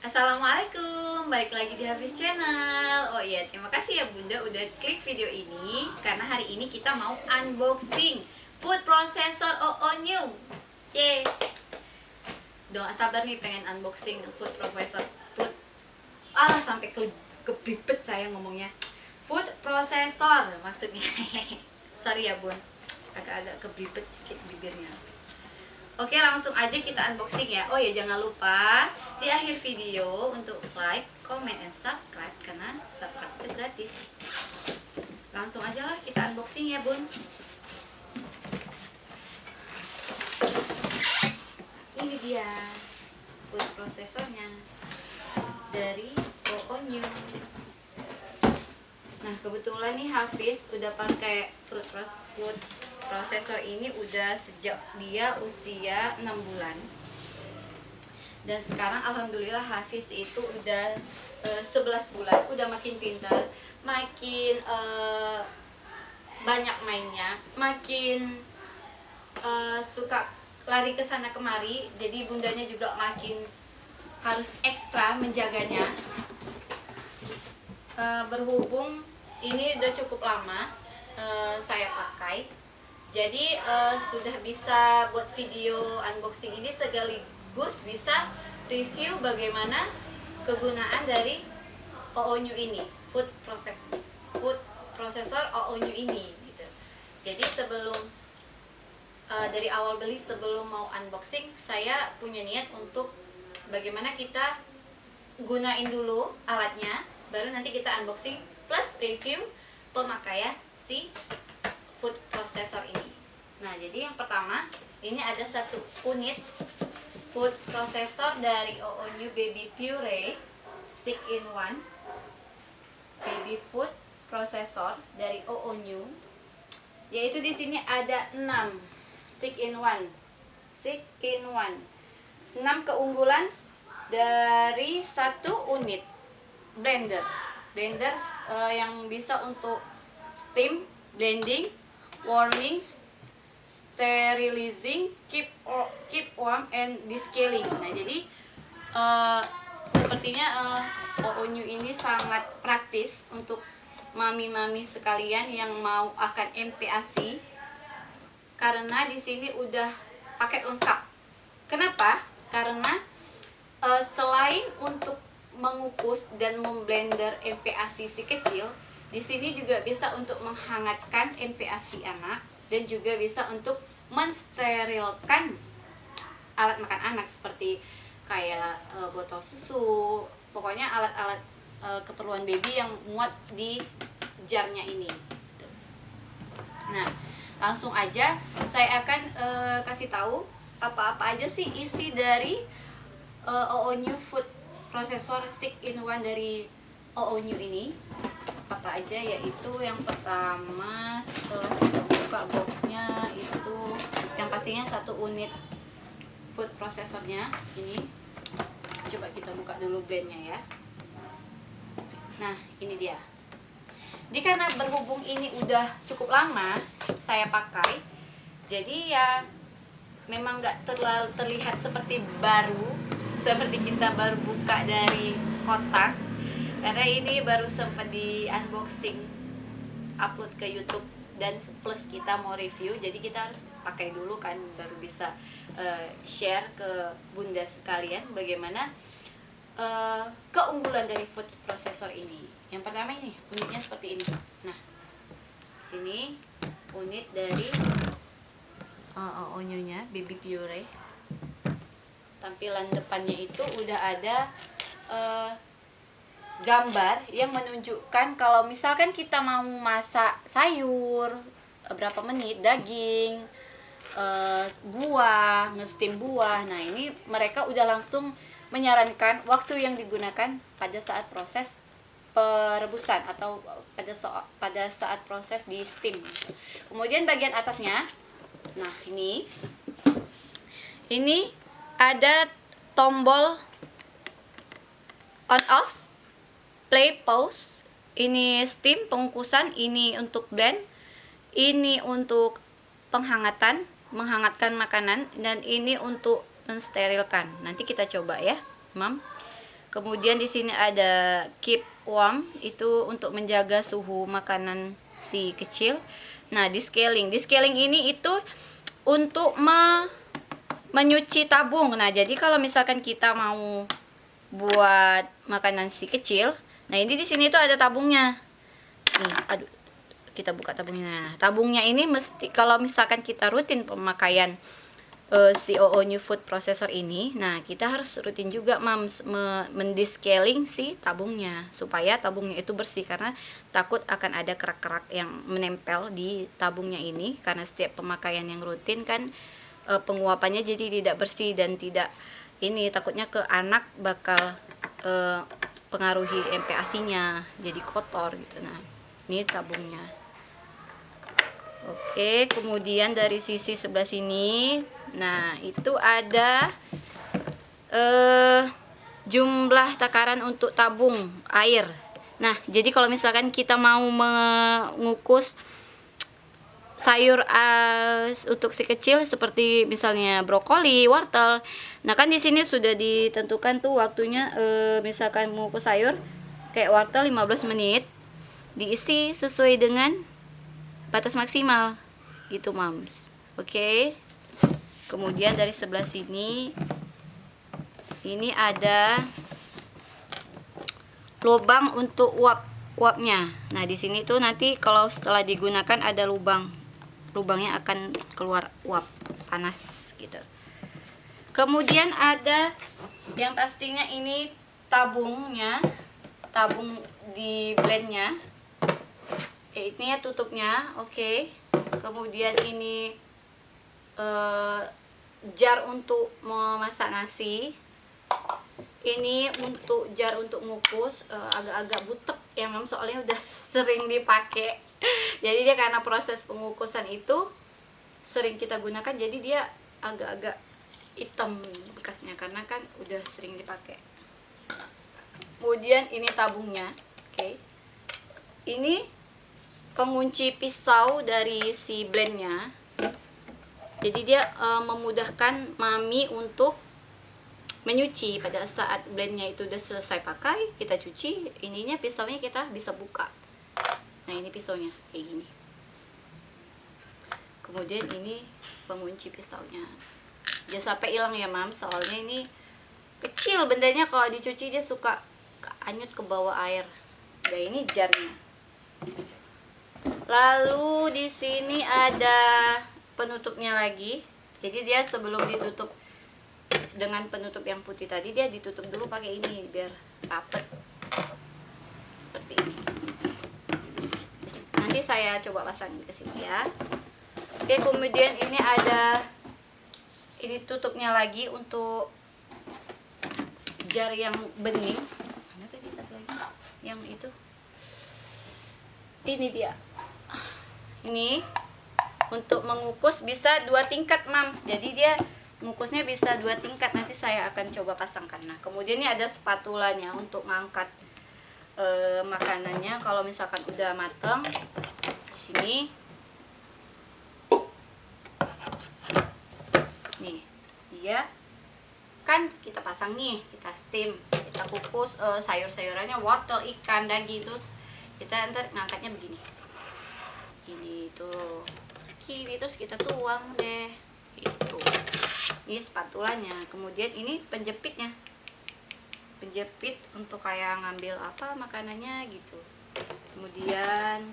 Assalamualaikum, balik lagi di Hafiz Channel. Oh iya, terima kasih ya Bunda udah klik video ini. Karena hari ini kita mau unboxing food processor OO New. Yeay. Udah gak sabar nih pengen unboxing food processor. Sampai keblibet saya ngomongnya. Food processor maksudnya. Sorry ya Bun, agak-agak keblibet sedikit bibirnya. Oke, langsung aja kita unboxing ya. Oh ya, jangan lupa di akhir video untuk like, comment, and subscribe karena subscribe itu gratis. Langsung aja lah kita unboxing ya Bun. Ini dia food prosesornya dari OO New. Nah, kebetulan nih Hafiz udah pakai food processor ini udah sejak dia usia 6 bulan. Dan sekarang alhamdulillah Hafiz itu udah 11 bulan, udah makin pintar, makin banyak mainnya, makin suka lari ke sana kemari. Jadi bundanya juga makin harus ekstra menjaganya. Berhubung ini udah cukup lama saya pakai, jadi sudah bisa buat video unboxing ini sekaligus bisa review bagaimana kegunaan dari OO New ini, food processor OO New ini gitu. Jadi sebelum dari awal beli, sebelum mau unboxing, saya punya niat untuk bagaimana kita gunain dulu alatnya, baru nanti kita unboxing plus review pemakaian si food processor ini. Nah, jadi yang pertama ini ada satu unit food processor dari OO New Baby Puree 6-in-1 baby food processor dari OO New, yaitu di sini ada 6 6-in-1 6 keunggulan dari satu unit blender yang bisa untuk steam, blending, warming, sterilizing, keep warm, and descaling. Nah, jadi sepertinya OO New ini sangat praktis untuk mami-mami sekalian yang mau akan MPASI, karena di sini udah paket lengkap. Kenapa? Karena selain untuk mengukus dan memblender MPASI si kecil, di sini juga bisa untuk menghangatkan MPASI anak dan juga bisa untuk mensterilkan alat makan anak seperti kayak botol susu, pokoknya alat-alat keperluan baby yang muat di jarnya ini. Nah, langsung aja saya akan kasih tahu apa-apa aja sih isi dari OO New food processor 6-in-1 dari OO New ini. Apa aja, yaitu yang pertama setelah kita buka boxnya itu yang pastinya satu unit food processornya ini. Coba kita buka dulu blendnya ya. Nah, ini dia. Jadi karena berhubung ini udah cukup lama saya pakai, jadi ya memang nggak terlalu terlihat seperti baru, seperti kita baru buka dari kotak, karena ini baru sempat di unboxing, upload ke YouTube, dan plus kita mau review, jadi kita harus pakai dulu kan, baru bisa share ke bunda sekalian bagaimana keunggulan dari food processor ini. Yang pertama ini unitnya seperti ini. Nah, sini unit dari OO New-nya Baby Puree. Tampilan depannya itu udah ada gambar yang menunjukkan kalau misalkan kita mau masak sayur berapa menit, daging, buah, nge-steam buah. Nah, ini mereka udah langsung menyarankan waktu yang digunakan pada saat proses perebusan atau pada saat proses di steam. Kemudian bagian atasnya, nah ini ada tombol on off, play, pause. Ini steam, pengukusan, ini untuk blend, ini untuk menghangatkan makanan, dan ini untuk mensterilkan. Nanti kita coba ya, Mam. Kemudian di sini ada keep warm, itu untuk menjaga suhu makanan si kecil. Nah, descaling ini itu untuk menyuci tabung. Nah, jadi kalau misalkan kita mau buat makanan si kecil, nah ini di sini tuh ada tabungnya. Nih, aduh, kita buka tabungnya. Nah, tabungnya ini mesti kalau misalkan kita rutin pemakaian si OO New Food Processor ini, nah kita harus rutin juga Mams mendescaling si tabungnya supaya tabungnya itu bersih, karena takut akan ada kerak-kerak yang menempel di tabungnya ini karena setiap pemakaian yang rutin kan penguapannya jadi tidak bersih dan tidak ini, takutnya ke anak bakal pengaruhi MPASI-nya jadi kotor gitu. Nah, ini tabungnya. Oke, kemudian dari sisi sebelah sini, nah itu ada jumlah takaran untuk tabung air. Nah, jadi kalau misalkan kita mau mengukus sayur untuk si kecil seperti misalnya brokoli, wortel. Nah, kan di sini sudah ditentukan tuh waktunya, misalkan mengukus sayur kayak wortel 15 menit, diisi sesuai dengan batas maksimal gitu Mams. Oke. Kemudian dari sebelah sini ini ada lubang untuk uapnya. Nah, di sini tuh nanti kalau setelah digunakan ada lubangnya akan keluar uap panas gitu. Kemudian ada yang pastinya ini tabung di blendnya. Ini ya tutupnya, oke. Kemudian ini jar untuk memasak nasi. Ini untuk jar untuk ngukus, agak-agak butek ya Mam, soalnya udah sering dipakai. Jadi dia karena proses pengukusan itu sering kita gunakan, jadi dia agak-agak hitam bekasnya karena kan udah sering dipakai. Kemudian ini tabungnya, oke. Ini pengunci pisau dari si blendnya, jadi dia memudahkan mami untuk menyuci pada saat blendnya itu udah selesai pakai, kita cuci, ininya pisaunya kita bisa buka. Nah, ini pisaunya kayak gini. Kemudian ini pengunci pisaunya, jangan sampai hilang ya Mam, soalnya ini kecil bendanya, kalau dicuci dia suka anyut ke bawah air. Nah, ini jarnya. Lalu di sini ada penutupnya lagi. Jadi dia sebelum ditutup dengan penutup yang putih tadi, dia ditutup dulu pakai ini biar rapet. Seperti ini. Nanti saya coba pasang ke sini ya. Oke, kemudian ini ada ini tutupnya lagi untuk jar yang bening. Mana tadi satu lagi? Yang itu. Ini dia. Ini untuk mengukus bisa 2 tingkat Mams, jadi dia mengukusnya bisa 2 tingkat. Nanti saya akan coba pasangkan. Nah, kemudian ini ada spatulanya untuk ngangkat makanannya kalau misalkan udah mateng. Di sini nih dia kan kita pasang nih, kita steam, kita kukus sayur-sayurannya, wortel, ikan, daging, terus kita ntar ngangkatnya begini gini tuh kiri, terus kita tuang deh itu. Ini spatulanya. Kemudian ini penjepitnya, penjepit untuk kayak ngambil apa makanannya gitu. Kemudian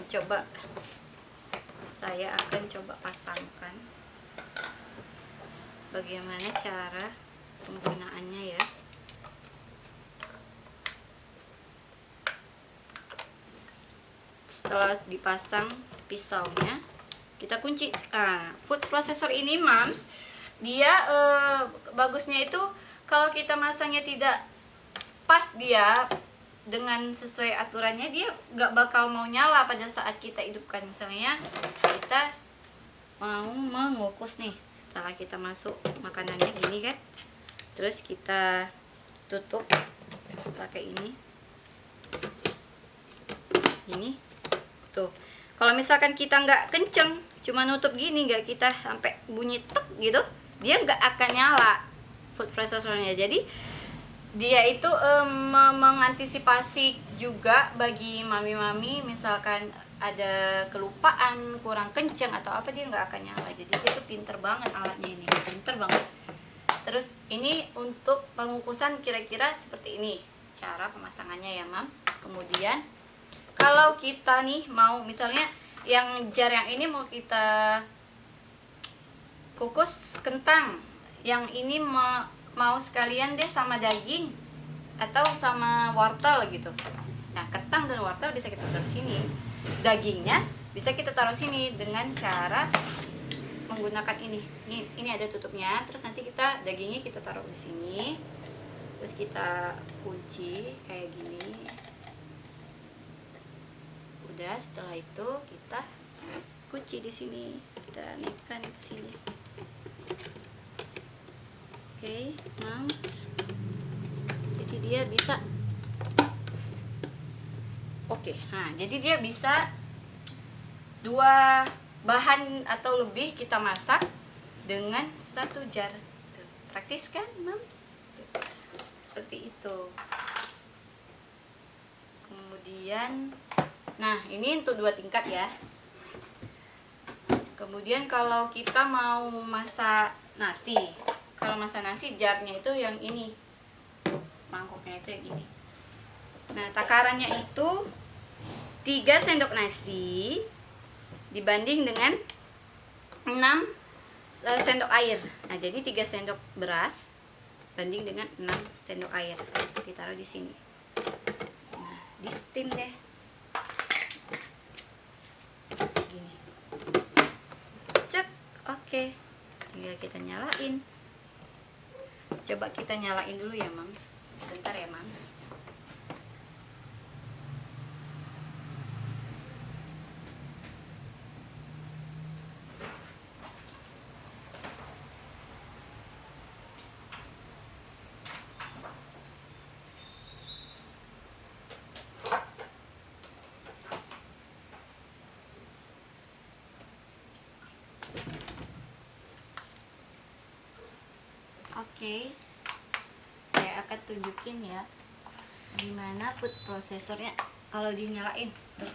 coba saya akan coba pasangkan bagaimana cara penggunaannya ya. Setelah dipasang pisaunya, kita kunci. Food processor ini Mams, dia bagusnya itu kalau kita masangnya tidak pas dia dengan sesuai aturannya, dia nggak bakal mau nyala pada saat kita hidupkan. Misalnya kita mau mengukus nih, setelah kita masuk makanannya gini kan, terus kita tutup pakai ini tuh. Kalau misalkan kita nggak kenceng, cuma nutup gini, nggak kita sampai bunyi tek gitu, dia nggak akan nyala food processornya. Jadi dia itu mengantisipasi juga bagi mami-mami misalkan ada kelupaan, kurang kenceng atau apa, dia nggak akan nyala. Jadi itu pinter banget alatnya ini, pinter banget. Terus ini untuk pengukusan kira-kira seperti ini cara pemasangannya ya mams. Kemudian kalau kita nih mau misalnya yang jar yang ini mau kita kukus kentang, yang ini mau sekalian deh sama daging atau sama wortel gitu. Nah, kentang dan wortel bisa kita taruh sini. Dagingnya bisa kita taruh sini dengan cara menggunakan ini. Ini ada tutupnya. Terus nanti dagingnya kita taruh di sini. Terus kita kunci kayak gini. Udah, setelah itu kita kunci di sini. Kita naikkan ke sini. Oke, mams. Jadi dia bisa. Oke, nah jadi dia bisa 2 bahan atau lebih kita masak dengan 1 jar. Tuh, praktis kan, mams? Tuh, seperti itu. Kemudian, nah ini untuk 2 tingkat ya. Kemudian kalau kita mau masak nasi, kalau masak nasi jarnya itu yang ini, mangkoknya itu yang ini. Nah, takarannya itu 3 sendok nasi dibanding dengan 6 sendok air. Nah, jadi 3 sendok beras banding dengan 6 sendok air. Ditaruh di sini. Nah, di steam deh. Gini. Cek. Oke. Tinggal kita nyalain. Coba kita nyalain dulu ya, mams. Sebentar ya, mams. Oke, saya akan tunjukin ya gimana food prosesornya kalau dinyalain. Tuh.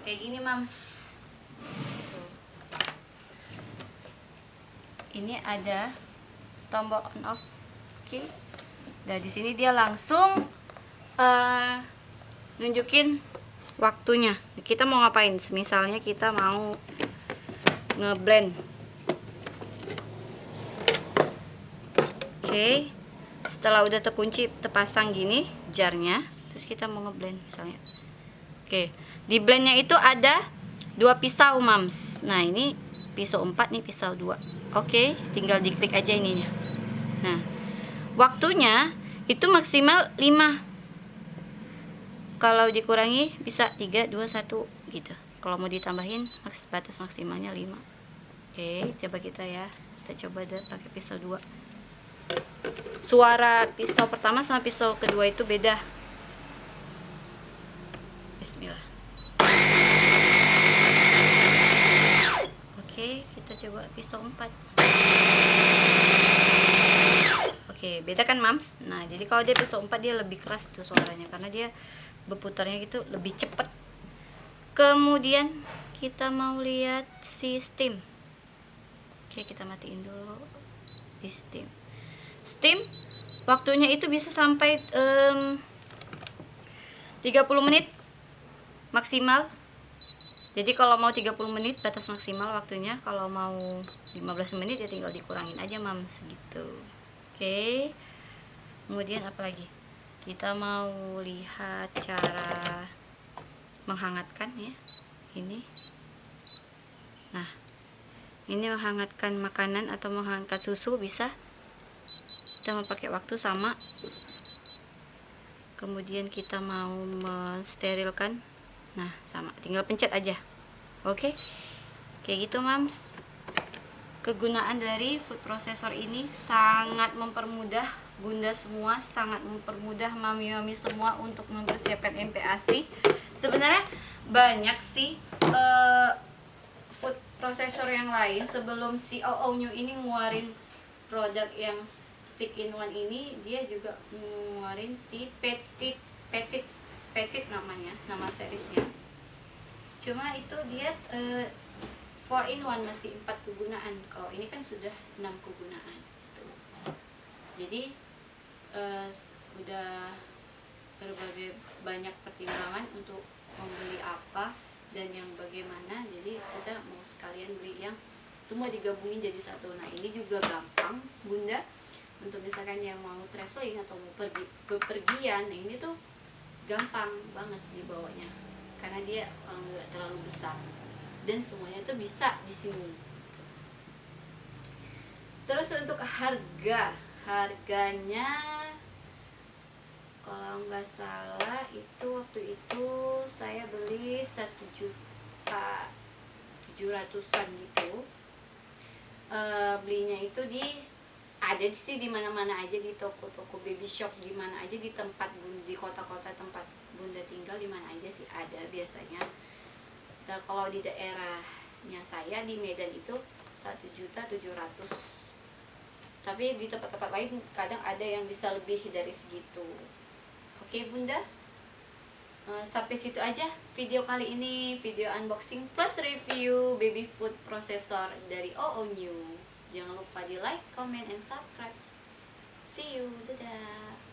Kayak gini, mams. Tuh. Ini ada tombol on off. Oke. Nah, di sini dia langsung nunjukin waktunya. Kita mau ngapain? Misalnya kita mau ngeblend. Oke, setelah udah terkunci, terpasang gini jarnya, terus kita mau ngeblend misalnya. Oke, di blendnya itu ada 2 pisau, mams. Nah, ini pisau 4, nih pisau 2. Oke, tinggal diklik aja ininya. Nah, waktunya itu maksimal 5. Kalau dikurangi bisa 3, 2, 1 gitu. Kalau mau ditambahin batas maksimalnya 5. Oke, coba kita ya. Kita coba deh pakai pisau 2. Suara pisau pertama sama pisau kedua itu beda. Bismillah. Oke, kita coba pisau 4. Oke, beda kan, mams? Nah, jadi kalau dia pisau 4 dia lebih keras tuh suaranya karena dia berputarnya gitu lebih cepat. Kemudian kita mau lihat si steam. Oke, kita matiin dulu di steam. Steam waktunya itu bisa sampai 30 menit maksimal. Jadi kalau mau 30 menit batas maksimal waktunya. Kalau mau 15 menit ya tinggal dikurangin aja, mams, gitu. Oke. Kemudian apa lagi? Kita mau lihat cara menghangatkan ya. Ini. Nah, ini menghangatkan makanan atau menghangatkan susu bisa. Kita mau pakai waktu sama. Kemudian kita mau mensterilkan. Nah, sama. Tinggal pencet aja. Oke. Kayak gitu, mams. Kegunaan dari food processor ini sangat mempermudah bunda semua, sangat mempermudah mami-mami semua untuk mempersiapkan MPASI. Sebenarnya banyak sih food processor yang lain sebelum si OO New ini ngeluarin produk yang 6-in-1 ini dia juga ngeluarin si Petit namanya, nama seriesnya. Cuma itu dia 4-in-1, masih 4 kegunaan. Kalau ini kan sudah 6 kegunaan gitu. Jadi udah berbagai banyak pertimbangan untuk membeli apa dan yang bagaimana. Jadi kita mau sekalian beli yang semua digabungin jadi satu. Nah ini juga gampang Bunda, untuk misalkan yang mau traveling atau mau pergi bepergian. Nah ini tuh gampang banget dibawanya karena dia nggak terlalu besar dan semuanya tuh bisa di sini. Terus untuk harganya kalau nggak salah itu waktu itu saya beli 1.700.000-an gitu. Belinya itu ada sih di mana-mana aja, di toko-toko baby shop, di mana aja, di tempat di kota-kota tempat Bunda tinggal, di mana aja sih ada biasanya. Nah, kalau di daerahnya saya di Medan itu 1.700.000. Tapi di tempat-tempat lain kadang ada yang bisa lebih dari segitu. Oke Bunda, sampai situ aja video kali ini, video unboxing plus review baby food processor dari OONew. Jangan lupa di like, comment, and subscribe. See you, dadah.